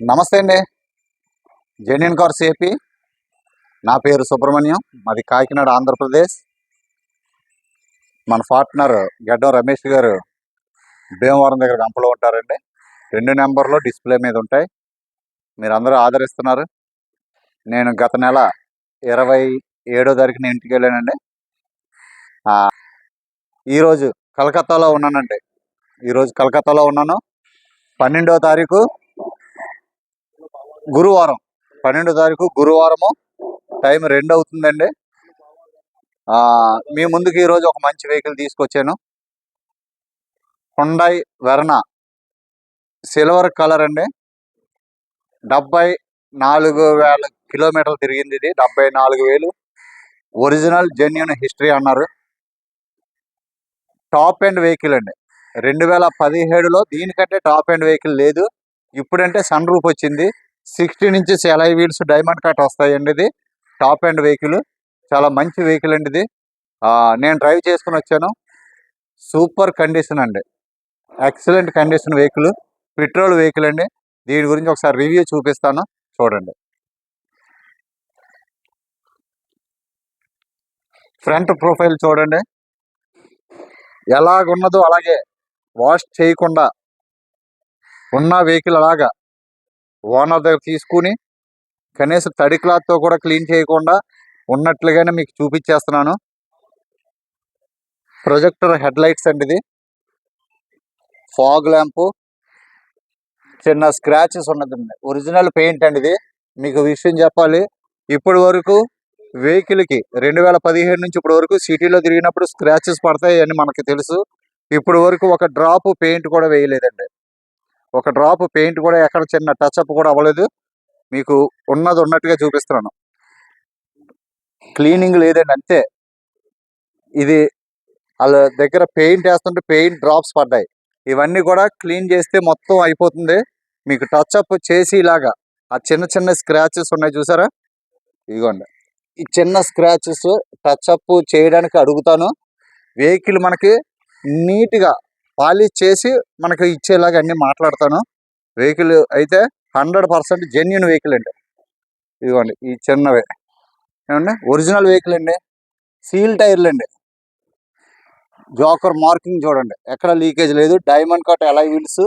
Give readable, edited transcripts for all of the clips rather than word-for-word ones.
నమస్తే అండి. Genuine cars AP. నా పేరు సుబ్రహ్మణ్యం. మాది కాకినాడ, ఆంధ్రప్రదేశ్. మన పార్ట్నర్ గడ్డం రమేష్ గారు భీమవరం దగ్గర గంపలో ఉంటారండి. 2 నెంబర్లు డిస్ప్లే మీద ఉంటాయి. మీరు అందరూ ఆదరిస్తున్నారు. నేను గత నెల 27వ తారీఖున ఇంటికి వెళ్ళానండి. ఈరోజు కలకత్తాలో ఉన్నానండి. ఈరోజు కలకత్తాలో ఉన్నాను. 12వ తారీఖు గురువారం. 12వ తారీఖు గురువారము. టైం 2 అవుతుందండి. మీ ముందుకు ఈరోజు ఒక మంచి వెహికల్ తీసుకొచ్చాను. హుండాయ్ వెర్నా సిల్వర్ కలర్ అండి. 74,000 కిలోమీటర్లు తిరిగింది. ఇది 74,000. ఒరిజినల్ జెన్యూన్ హిస్టరీ అన్నారు. టాప్ ఎండ్ వెహికల్ అండి. 2017లో దీనికంటే టాప్ ఎండ్ వెహికల్ లేదు. ఇప్పుడంటే సన్ రూఫ్ వచ్చింది. 16 inches alloy wheels diamond cut వస్తాయండి. ఇది టాప్ ఎండ్ వెహికల్. చాలా మంచి వెహికల్ అండి ఇది. నేను డ్రైవ్ చేసుకుని వచ్చాను. సూపర్ కండిషన్ అండి. Excellent condition vehicle. Petrol vehicle అండి. దీని గురించి ఒకసారి రివ్యూ చూపిస్తాను, చూడండి. ఫ్రంట్ ప్రొఫైల్ చూడండి, ఎలాగున్నదో అలాగే వాష్ చేయకుండా ఉన్న వెహికల్ అలాగా ఓనర్ దగ్గర తీసుకుని కనీసం తడి క్లాత్తో కూడా క్లీన్ చేయకుండా ఉన్నట్లుగానే మీకు చూపించేస్తున్నాను. ప్రొజెక్టర్ హెడ్ లైట్స్ అండి. ఇది ఫాగ్ ల్యాంపు, చిన్న స్క్రాచెస్ ఉన్నదండి. ఒరిజినల్ పెయింట్ అండి. ఇది మీకు విషయం చెప్పాలి, ఇప్పటి వరకు వెహికల్కి 2017 నుంచి ఇప్పటి వరకు సిటీలో తిరిగినప్పుడు స్క్రాచెస్ పడతాయి అని మనకి తెలుసు. ఇప్పటి వరకు ఒక డ్రాప్ పెయింట్ కూడా వేయలేదండి. ఒక డ్రాప్ పెయింట్ కూడా ఎక్కడ చిన్న టచ్అప్ కూడా అవ్వలేదు. మీకు ఉన్నది ఉన్నట్టుగా చూపిస్తున్నాను. క్లీనింగ్ లేదండి, అంతే. ఇది వాళ్ళ దగ్గర పెయింట్ వేస్తుంటే పెయింట్ డ్రాప్స్ పడ్డాయి. ఇవన్నీ కూడా క్లీన్ చేస్తే మొత్తం అయిపోతుంది. మీకు టచ్అప్ చేసి ఇలాగా ఆ చిన్న చిన్న స్క్రాచెస్ ఉన్నాయి చూసారా, ఇదిగోండి. ఈ చిన్న స్క్రాచెస్ టచ్అప్ చేయడానికి అడుగుతాను. వెహికల్ మనకి నీట్గా పాలిష్ చేసి మనకి ఇచ్చేలాగా అన్ని మాట్లాడతాను. వెహికల్ అయితే 100% జెన్యూన్ వెహికల్ అండి. ఇదిగోండి ఈ చిన్నవే ఏమండి, ఒరిజినల్ వెహికల్ అండి. సీల్ టైర్లు అండి. జోకర్ మార్కింగ్ చూడండి, ఎక్కడ లీకేజ్ లేదు. Diamond cut alloy wheels.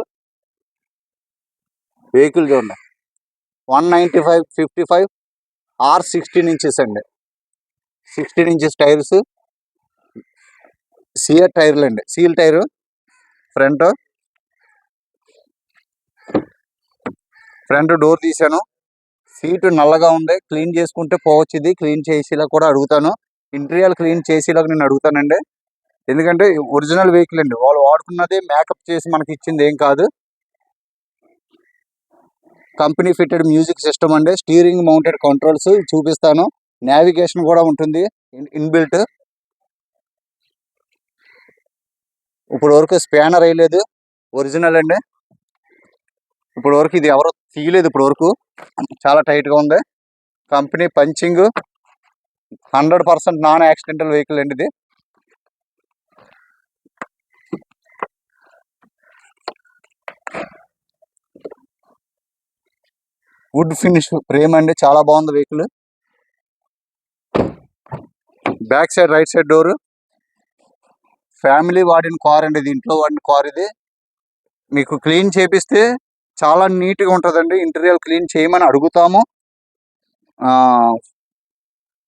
Vehicle చూడండి, 195/55 ఆర్ 16 ఇంచెస్ అండి. 16 ఇంచెస్ టైర్స్. సియర్ టైర్లు అండి. Seal tyre. ఫ్రంట్ డోర్ తీసాను. సీటు నల్లగా ఉంది, క్లీన్ చేసుకుంటే పోవచ్చు. ఇది క్లీన్ చేసేలా కూడా అడుగుతాను. ఇంటీరియర్ క్లీన్ చేసేలాగా నేను అడుగుతానండి. ఎందుకంటే ఒరిజినల్ వెహికల్ అండి. వాళ్ళు వాడుకున్నది మేకప్ చేసి మనకి ఇచ్చింది ఏం కాదు. కంపెనీ ఫిట్టెడ్ మ్యూజిక్ సిస్టమ్ అండి. స్టీరింగ్ మౌంటెడ్ కంట్రోల్స్ చూపిస్తాను. నావిగేషన్ కూడా ఉంటుంది ఇన్బిల్ట్. ఇప్పుడు వరకు స్పానర్ వేయలేదు, ఒరిజినల్ అండి. ఇప్పుడు వరకు ఇది ఎవరో తీయలేదు. ఇప్పుడు వరకు చాలా టైట్గా ఉంది. Company punching. 100% non accidental vehicle అండి ఇది. వుడ్ ఫినిష్ ఫ్రేమ్ అండి, చాలా బాగుంది vehicle. Back side right side door. Family వాడిన కార్ అండి, ఇది ఇంట్లో వాడిన కార్. ఇది మీకు క్లీన్ చేపిస్తే చాలా నీట్గా ఉంటుందండి. ఇంటీరియర్ క్లీన్ చేయమని అడుగుతాము.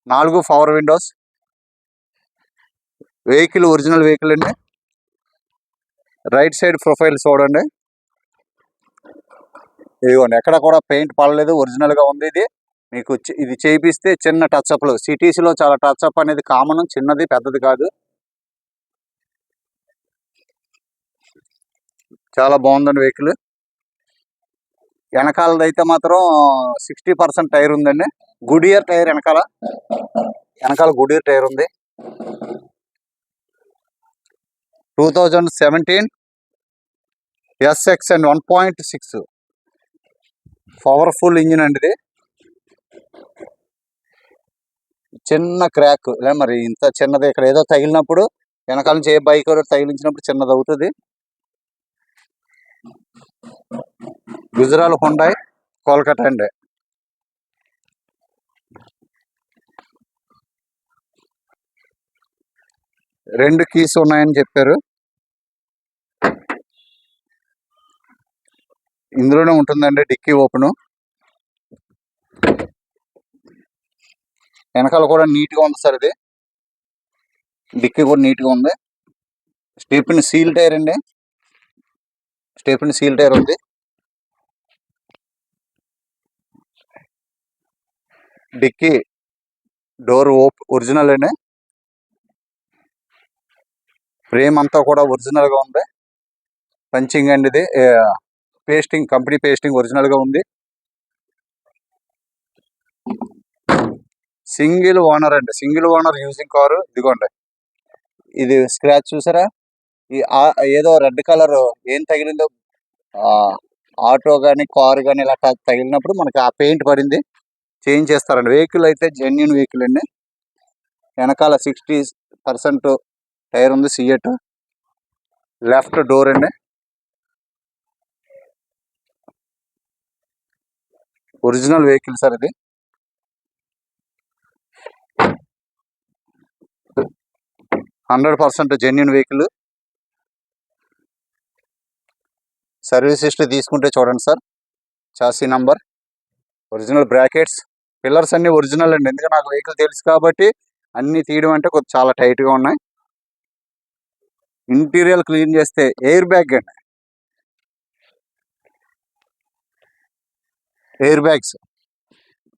4 power Windows. Vehicle original vehicle అండి. రైట్ సైడ్ ప్రొఫైల్ చూడండి, ఇదిగోండి. ఎక్కడ కూడా పెయింట్ పడలేదు, ఒరిజినల్గా ఉంది. ఇది మీకు ఇది చేపిస్తే చిన్న టచ్అప్లు. సిటీస్లో చాలా టచ్అప్ అనేది కామన్, చిన్నది పెద్దది కాదు. చాలా బాగుందండి వెహికల్. వెనకాలది అయితే మాత్రం 60% టైర్ ఉందండి. గుడియర్ టైర్ వెనకాల గుడియర్ టైర్ ఉంది. 2017 SX అండ్ 1.6 పవర్ఫుల్ ఇంజిన్ అండి. ఇది చిన్న క్రాక్, మరి ఇంత చిన్నది ఇక్కడ ఏదో తగిలినప్పుడు వెనకాల నుంచి ఏ బైక్ తగిలించినప్పుడు చిన్నది అవుతుంది. గుజరాల్ హుండాయ్ కోల్కతా అండి. రెండు కీస్ ఉన్నాయని చెప్పారు. ఇందులోనే ఉంటుందండి డిక్కీ ఓపెను. వెనకాల కూడా నీట్గా ఉంది సార్. ఇది డిక్కీ కూడా నీట్గా ఉంది. స్టెప్ని సీల్ టైర్ అండి. స్టెప్ని సీల్ టైర్ ఉంది. డిక్కీ డోర్ ఒరిజినల్ అండి. ఫ్రేమ్ అంతా కూడా ఒరిజినల్ గా ఉంది. పంచింగ్ అండి. ఇది పేస్టింగ్, కంపెనీ పేస్టింగ్ ఒరిజినల్ గా ఉంది. సింగిల్ ఓనర్ అండి. Single owner using car. ఇదిగోండి, ఇది స్క్రాచ్ చూసారా? ఏదో రెడ్ కలర్ ఏం తగిలిందో, ఆటో కానీ కారు కానీ ఇలా తగిలినప్పుడు మనకి ఆ పెయింట్ పడింది. చేంజ్ చేస్తారండి. వెహికల్ అయితే జెన్యున్ వెహికల్ అండి. వెనకాల 60% టైర్ ఉంది. సిఎట్ లెఫ్ట్ డోర్ అండి. Original vehicle sir. ఇది 100% జెన్యున్ వెహికల్. సర్వీస్ హిస్టరీ తీసుకుంటే చూడండి sir. Chassis number, original brackets, pillars అన్ని ఒరిజినల్ అండి. ఎందుకంటే నాకు వెహికల్ తెలుసు కాబట్టి అన్ని తీయడం అంటే కొంచెం చాలా టైట్గా ఉన్నాయి. ఇంటీరియర్ క్లీన్ చేస్తే ఎయిర్ బ్యాగ్ అండి. ఎయిర్ బ్యాగ్స్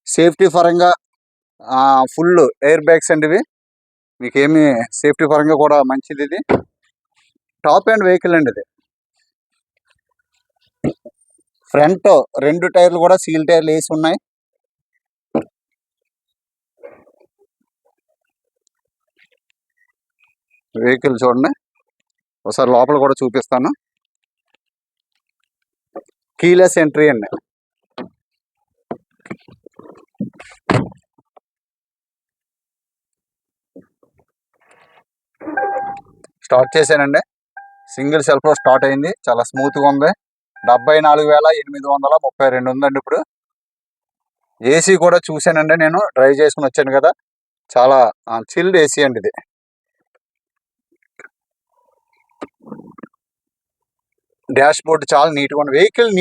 సేఫ్టీ పరంగా ఫుల్ ఎయిర్ బ్యాగ్స్ అండి. ఇవి మీకు ఏమి సేఫ్టీ పరంగా కూడా మంచిది. ఇది టాప్ అండ్ వెహికల్ అండి. ఇది ఫ్రంట్ 2 టైర్లు కూడా సీల్ టైర్లు వేసి ఉన్నాయి. వెహికల్ చూడండి. ఒకసారి లోపల కూడా చూపిస్తాను. కీలెస్ ఎంట్రీ అండి. స్టార్ట్ చేశానండి. సింగిల్ సెల్ఫ్ లో స్టార్ట్ అయింది. చాలా స్మూత్ గా ఉంది. 74,832 ఉందండి ఇప్పుడు. ఏసీ కూడా చూశానండి. నేను డ్రైవ్ చేసుకుని వచ్చాను కదా, చాలా చిల్డ్ ఏసీ అండి. ఇది డాష్ బోర్డ్ చాలా నీట్గా ఉంది. వెహికల్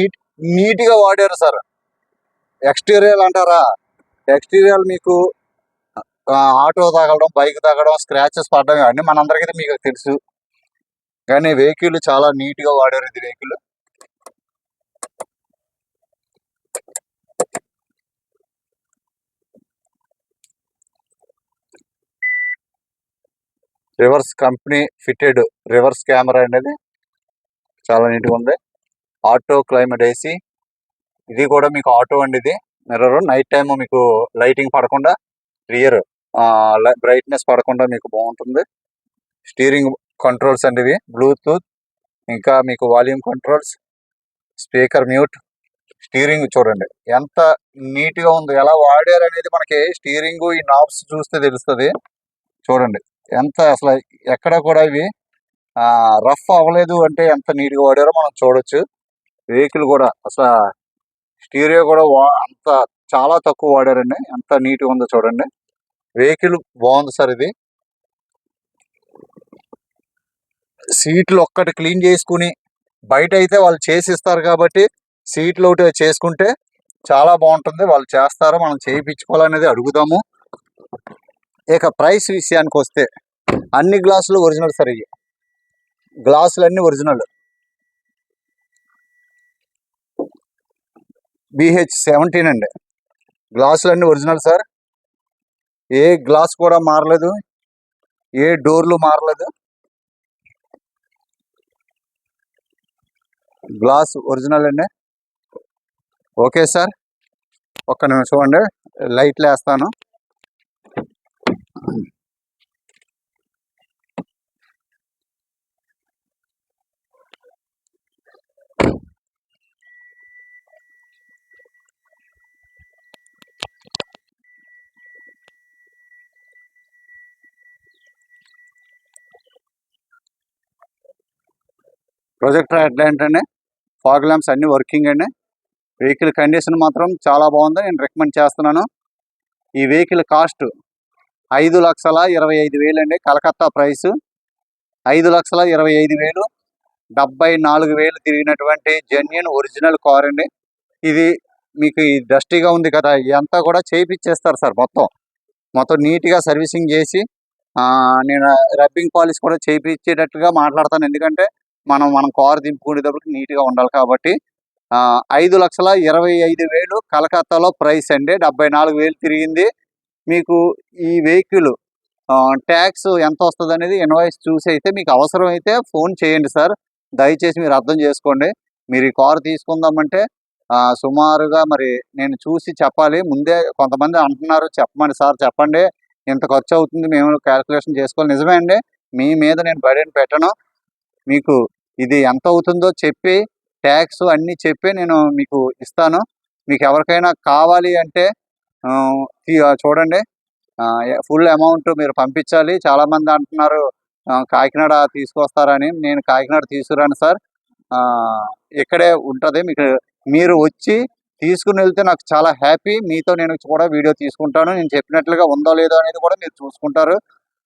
నీట్గా వాడారు సార్. ఎక్స్టీరియర్ అంటారా? ఎక్స్టీరియర్ మీకు ఆటో తగలడం, బైక్ తగలడం, స్క్రాచెస్ పడడం అన్నీ మనందరికీ మీకు తెలుసు. కానీ వెహికల్ చాలా నీట్గా వాడారు. ఇది vehicle reverse company fitted reverse camera అనేది చాలా నీట్గా ఉంది. Auto climate AC. ఇది కూడా మీకు ఆటో అండి. ఇది మిర్రర్ నైట్ టైం మీకు లైటింగ్ పడకుండా, రియర్ బ్రైట్నెస్ పడకుండా మీకు బాగుంటుంది. స్టీరింగ్ కంట్రోల్స్ అండి. ఇవి బ్లూటూత్, ఇంకా మీకు volume controls, speaker mute. Steering చూడండి ఎంత నీట్ గా ఉంది. ఎలా వాడారు అనేది మనకి స్టీరింగ్ ఈ నాబ్స్ చూస్తే తెలుస్తుంది. చూడండి ఎంత అసలు ఎక్కడ కూడా ఇవి రఫ్ అవ్వలేదు అంటే ఎంత నీట్ గా వాడారో మనం చూడొచ్చు. వెహికల్ కూడా అసలు స్టీరియో కూడా అంత చాలా తక్కువ వాడారండి. ఎంత నీట్ గా ఉందో చూడండి. వెహికల్ బాగుంది సార్. ఇది సీట్లు ఒక్కటి క్లీన్ చేసుకుని, బయట అయితే వాళ్ళు చేసి ఇస్తారు కాబట్టి సీట్లు ఒకటి చేసుకుంటే చాలా బాగుంటుంది. వాళ్ళు చేస్తారు, మనం చేయించుకోవాలనేది అడుగుదాము. ఇక ప్రైస్ విషయానికి వస్తే అన్ని గ్లాసులు ఒరిజినల్ సార్. ఇవి గ్లాసులు అన్ని ఒరిజినల్. BH17 అండి. గ్లాసులు అన్ని ఒరిజినల్ సార్. ఏ గ్లాస్ కూడా మారలేదు, ఏ డోర్లు మారలేదు. గ్లాస్ ఒరిజినల్ అండి. ఓకే సార్, ఒక్క నిమిషం అండి, లైట్లు వేస్తాను. ప్రొజెక్టర్ హెడ్ లైట్ అండి. ఫాగ్ ల్యాంప్స్ అన్ని వర్కింగ్ అండి. వెహికల్ కండిషన్ మాత్రం చాలా బాగుంది, నేను రికమెండ్ చేస్తున్నాను. ఈ వెహికల్ కాస్ట్ 5,25,000 అండి. కలకత్తా ప్రైస్ 5,25,000. 74,000 తిరిగినటువంటి జెన్యున్ ఒరిజినల్ కార్ అండి. ఇది మీకు ఈ డస్టీగా ఉంది కదా, ఇదంతా కూడా చేయించేస్తారు సార్. మొత్తం నీట్గా సర్వీసింగ్ చేసి నేను రబ్బింగ్ పాలిష్ కూడా చేయించేటట్టుగా మాట్లాడతాను. ఎందుకంటే మనం కారు దింపుకునేటప్పుడు నీట్గా ఉండాలి కాబట్టి. 5,25,000 కలకత్తాలో ప్రైస్ అండి. 74,000 తిరిగింది. మీకు ఈ వెహికల్ ట్యాక్స్ ఎంత వస్తుంది అనేది ఇన్వాయిస్ చూసి అయితే మీకు అవసరం అయితే ఫోన్ చేయండి సార్. దయచేసి మీరు అర్థం చేసుకోండి. మీరు ఈ కారు తీసుకుందామంటే సుమారుగా మరి నేను చూసి చెప్పాలి. ముందే కొంతమంది అంటున్నారు చెప్పమని, సార్ చెప్పండి ఇంత ఖర్చు అవుతుంది, మేము క్యాల్కులేషన్ చేసుకోవాలి. నిజమే అండి, మీ మీద నేను బర్డెన్ పెట్టను. మీకు ఇది ఎంత అవుతుందో చెప్పి ట్యాక్స్ అన్నీ చెప్పి నేను మీకు ఇస్తాను. మీకు ఎవరికైనా కావాలి అంటే చూడండి, ఫుల్ అమౌంట్ మీరు పంపించాలి. చాలామంది అంటున్నారు కాకినాడ తీసుకొస్తారని. నేను కాకినాడ తీసుకురాను సార్, ఇక్కడే ఉంటుంది. మీరు వచ్చి తీసుకుని వెళ్తే నాకు చాలా హ్యాపీ. మీతో నేను కూడా వీడియో తీసుకుంటాను. నేను చెప్పినట్లుగా ఉందో లేదో అనేది కూడా మీరు చూసుకుంటారు.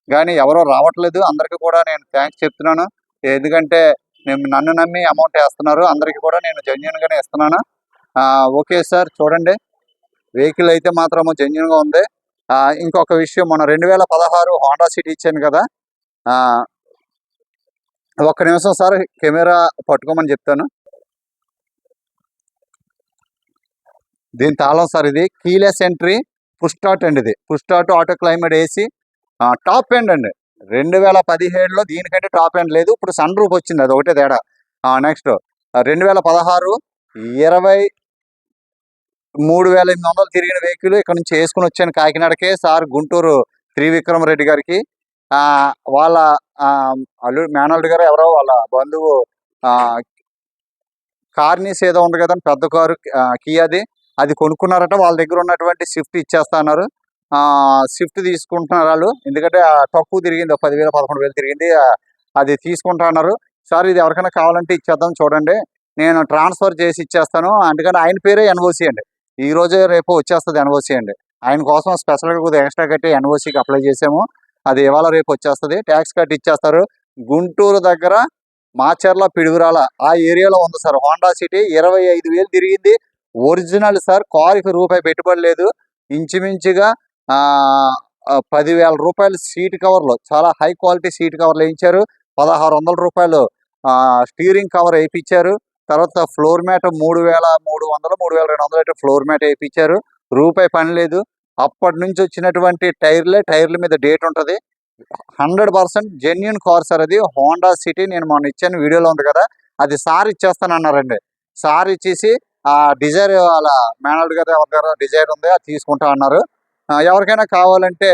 కానీ ఎవరో రావట్లేదు. అందరికీ కూడా నేను థ్యాంక్స్ చెప్తున్నాను. ఎందుకంటే నన్ను నమ్మి అమౌంట్ వేస్తున్నారు. అందరికీ కూడా నేను జెన్యున్గానే ఇస్తున్నాను. ఓకే సార్, చూడండి వెహికల్ అయితే మాత్రము జెన్యున్గా ఉంది. ఇంకొక విషయం, మన 2016 హోండా సిటీ ఇచ్చాను కదా, ఒక్క నిమిషం సార్ కెమెరా పట్టుకోమని చెప్తాను. దీని తాళం సార్, ఇది కీలెస్ ఎంట్రీ పుష్ స్టార్ట్ అండి. ఇది push start, auto climate AC, top end అండి. 2017లో దీనికంటే టాప్ ఎండ్ లేదు. ఇప్పుడు సన్ రూఫ్ వచ్చింది, అది ఒకటే తేడా. నెక్స్ట్ 2016 23,800 తిరిగిన వెహికల్ ఇక్కడ నుంచి వేసుకుని వచ్చాను కాకినాడకే సార్. గుంటూరు త్రివిక్రమ్ రెడ్డి గారికి వాళ్ళ అల్లుడు మేనల్లుడు గారు ఎవరో వాళ్ళ బంధువు కార్నీస్ ఏదో ఉంది కదా పెద్ద కారు కియాది, అది కొనుక్కున్నారట. వాళ్ళ దగ్గర ఉన్నటువంటి స్విఫ్ట్ ఇచ్చేస్తున్నారు. స్విఫ్ట్ తీసుకుంటున్నారు వాళ్ళు, ఎందుకంటే తక్కువ తిరిగింది, 10,000 11,000 తిరిగింది. అది తీసుకుంటున్నారు. సార్ ఇది ఎవరికైనా కావాలంటే ఇచ్చేద్దాం, చూడండి నేను ట్రాన్స్ఫర్ చేసి ఇచ్చేస్తాను. అందుకని ఆయన పేరే ఎన్ఓసి అండి. ఈ రోజే రేపు వచ్చేస్తుంది ఎన్ఓసి అండి. ఆయన కోసం స్పెషల్గా కొద్దిగా ఎక్స్ట్రా కట్టి ఎన్ఓసికి అప్లై చేసాము. అది ఇవాళ రేపు వచ్చేస్తుంది. ట్యాక్స్ కట్టి ఇచ్చేస్తారు. గుంటూరు దగ్గర మాచర్ల పిడుగురాల ఆ ఏరియాలో ఉంది సార్ హోండా సిటీ. 25,000 తిరిగింది. ఒరిజినల్ సార్, కారుకి రూపాయి పెట్టుబడి లేదు. ఇంచుమించుగా 10,000 రూపాయలు సీట్ కవర్లు, చాలా హై క్వాలిటీ సీట్ కవర్లు వేయించారు. 1,600 రూపాయలు స్టీరింగ్ కవర్ వేయించారు. తర్వాత ఫ్లోర్ మ్యాట్ 3,300 3,200 అయితే ఫ్లోర్ మ్యాట్ వేయించారు. రూపాయి పని లేదు. అప్పటి నుంచి వచ్చినటువంటి టైర్ల మీద డేట్ ఉంటుంది. 100% జెన్యున్ కార్ సార్. అది హోండా సిటీ. నేను మొన్న ఇచ్చాను, వీడియోలో ఉంది కదా, అది సార్ ఇచ్చేస్తానన్నారండి. సార్ ఇచ్చేసి డిజైర్ వాళ్ళ మేనల్డ్ గారు ఎవరి డిజైర్ ఉంది, అది తీసుకుంటా అన్నారు. ఎవరికైనా కావాలంటే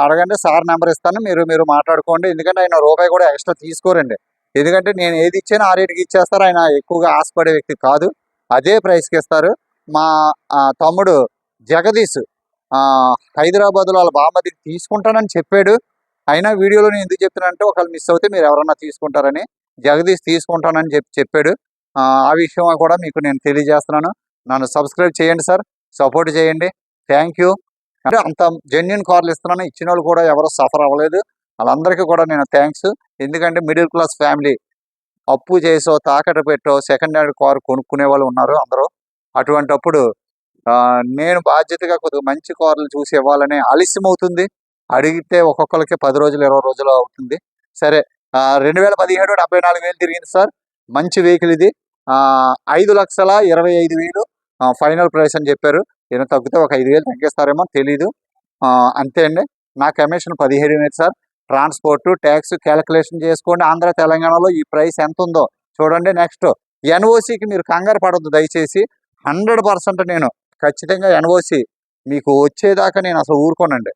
అడగండి, సార్ నెంబర్ ఇస్తాను, మీరు మాట్లాడుకోండి. ఎందుకంటే ఆయన రూపాయి కూడా ఎక్స్ట్రా తీసుకోరండి. ఎందుకంటే నేను ఏది ఇచ్చానో ఆ రేటుకి ఇచ్చేస్తారు. ఆయన ఎక్కువగా ఆశపడే వ్యక్తి కాదు, అదే ప్రైస్కి ఇస్తారు. మా తమ్ముడు జగదీష్ హైదరాబాద్లో వాళ్ళ బామ్మదికి తీసుకుంటానని చెప్పాడు. అయినా వీడియోలో నేను ఎందుకు చెప్తున్నానంటే ఒకవేళ మిస్ అవుతే మీరు ఎవరన్నా తీసుకుంటారని. జగదీష్ తీసుకుంటానని చెప్పాడు. ఆ విషయం కూడా మీకు నేను తెలియజేస్తున్నాను. నన్ను సబ్స్క్రైబ్ చేయండి సార్, సపోర్ట్ చేయండి. Thank you. అంటే అంత జెన్యున్ కార్లు ఇస్తున్నాను. ఇచ్చిన వాళ్ళు కూడా ఎవరు సఫర్ అవ్వలేదు. వాళ్ళందరికీ కూడా నేను థ్యాంక్స్. ఎందుకంటే మిడిల్ క్లాస్ ఫ్యామిలీ అప్పు చేసో తాకట్టు పెట్టో సెకండ్ హ్యాండ్ కారు కొనుక్కునే వాళ్ళు ఉన్నారు అందరూ. అటువంటప్పుడు నేను బాధ్యతగా కొద్దిగా మంచి కార్లు చూసి ఇవ్వాలని ఆలస్యం అవుతుంది. అడిగితే ఒక్కొక్కరికి 10 రోజులు 20 రోజులు అవుతుంది. సరే 2017 74,000 తిరిగింది సార్. మంచి వెహికల్ ఇది. 5,25,000 ఫైనల్ ప్రైస్ అని చెప్పారు. ఏదైనా తగ్గితే ఒక 5,000 తగ్గిస్తారేమో తెలీదు. అంతే అండి. నా commission 17,000 sir. Transport tax calculation చేసుకోండి. ఆంధ్ర తెలంగాణలో ఈ ప్రైస్ ఎంత ఉందో చూడండి. నెక్స్ట్ ఎన్ఓసికి మీరు కంగారు పడొద్దు దయచేసి. 100% నేను ఖచ్చితంగా ఎన్ఓసి మీకు వచ్చేదాకా నేను అసలు ఊరుకోనండి.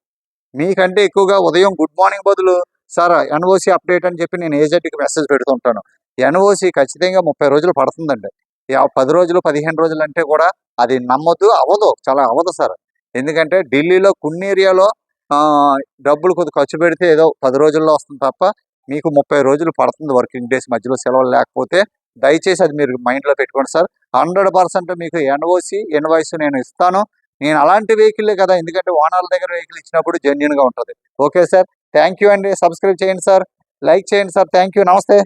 మీకంటే ఎక్కువగా ఉదయం గుడ్ మార్నింగ్ బదులు సార్ ఎన్ఓసి అప్డేట్ అని చెప్పి నేను ఏజెంట్కి మెసేజ్ పెడుతుంటాను. ఎన్ఓసి ఖచ్చితంగా 30 రోజులు పడుతుందండి. 10 రోజులు 15 రోజులు అంటే కూడా అది నమ్మొద్దు, అవ్వదు, చాలా అవ్వదు సార్. ఎందుకంటే ఢిల్లీలో కొన్ని ఏరియాలో డబ్బులు కొద్ది ఖర్చు పెడితే ఏదో 10 రోజుల్లో వస్తుంది తప్ప మీకు 30 రోజులు పడుతుంది వర్కింగ్ డేస్ మధ్యలో సెలవులు లేకపోతే. దయచేసి అది మీరు మైండ్లో పెట్టుకోండి సార్. 100% మీకు ఇన్వాయిస్ నేను ఇస్తాను. నేను అలాంటి వెహికల్లే కదా, ఎందుకంటే ఓనర్ల దగ్గర వెహికల్ ఇచ్చినప్పుడు జెన్యూన్గా ఉంటుంది. ఓకే సార్, థ్యాంక్ యూ అండి. సబ్స్క్రైబ్ చేయండి సార్, లైక్ చేయండి సార్. థ్యాంక్ యూ, నమస్తే.